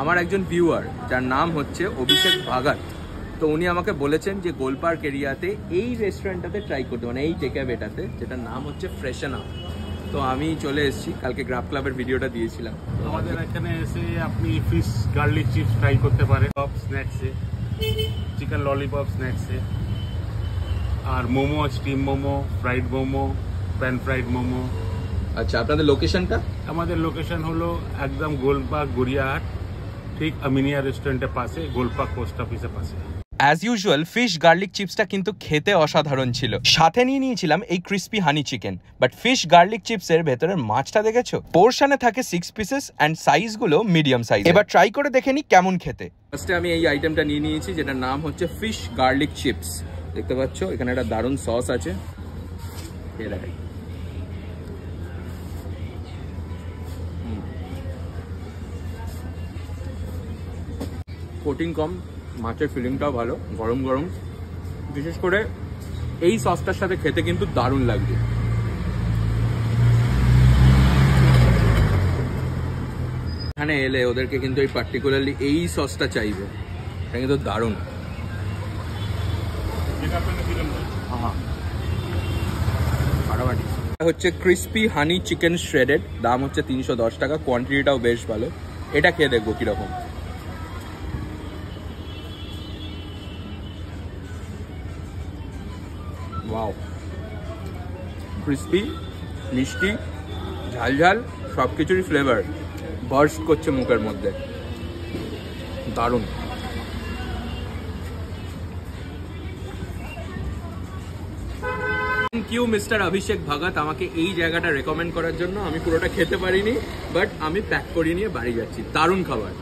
আমার একজন ভিউয়ার যার নাম হচ্ছে অভিষেক ভাগাত, তো উনি আমাকে বলেছেন যে গোলপার্ক এরিয়াতে এই রেস্টুরেন্টটাতে ট্রাই করতে, মানে এই টেকঅ্যাওয়েটাতে, যেটার নাম হচ্ছে ফ্রেশন আপ। তো আমি চলে এসেছি, কালকে গ্রাফ ক্লাবের ভিডিওটা দিয়েছিলাম। আমাদের এখানে এসে আপনি ফিশ গার্লিক চিপস ট্রাই করতে পারেন, পপ স্ন্যাক্সে, চিকেন ললিপপ স্ন্যাক্সে, আর momo, steam momo, fried momo, pan fried momo. আচ্ছা, আপনাদের লোকেশনটা? আমাদের লোকেশন হলো একদম গোলপার্ক গড়িয়াহাট, ঠিক আমিনিয়া রেস্টুরেন্টের পাশে, গোলপার্ক পোস্ট অফিসের পাশে। অ্যাজ ইউজুয়াল ফিশ গার্লিক চিপসটা কিন্তু খেতে অসাধারণ ছিল। সাথে নিয়ে নিয়েছিলাম এই crispy honey chicken. But fish garlic চিপসের ভেতরের মাছটা দেখেছো? পোর্শনে থাকে 6 পিসেস অ্যান্ড সাইজগুলো মিডিয়াম সাইজ। এবার ট্রাই করে দেখে নি কেমন খেতে। ফার্স্টে আমি এই আইটেমটা নিয়ে নিয়েছি, যেটার নাম হচ্ছে ফিশ গার্লিক চিপস। দেখতে পাচ্ছ এখানে একটা দারুণ সস আছে। কোটিং কম, মাছের ফিলিংটাও ভালো, গরম গরম। বিশেষ করে এই সসটার সাথে খেতে কিন্তু দারুণ লাগবে। এখানে এলে ওদেরকে কিন্তু এই পার্টিকুলারলি এই সসটা চাইবে, এটা কিন্তু দারুণ। হচ্ছে ক্রিস্পি হানি চিকেন শ্রেডেড, দাম হচ্ছে 310 টাকা। কোয়ান্টিটিটাও বেশ ভালো। এটা খেয়ে দেখবো কিরকম। ওয়াও, ক্রিস্পি, মিষ্টি, ঝাল ঝাল, সব কিছুরই ফ্লেভার বার্স্ট করছে মুখের মধ্যে, দারুণ। থ্যাংক ইউ মিস্টার অভিষেক ভাগাত আমাকে এই জায়গাটা রেকমেন্ড করার জন্য। আমি পুরোটা খেতে পারিনি, বাট আমি প্যাক করে নিয়ে বাড়ি যাচ্ছি। দারুণ খাবার।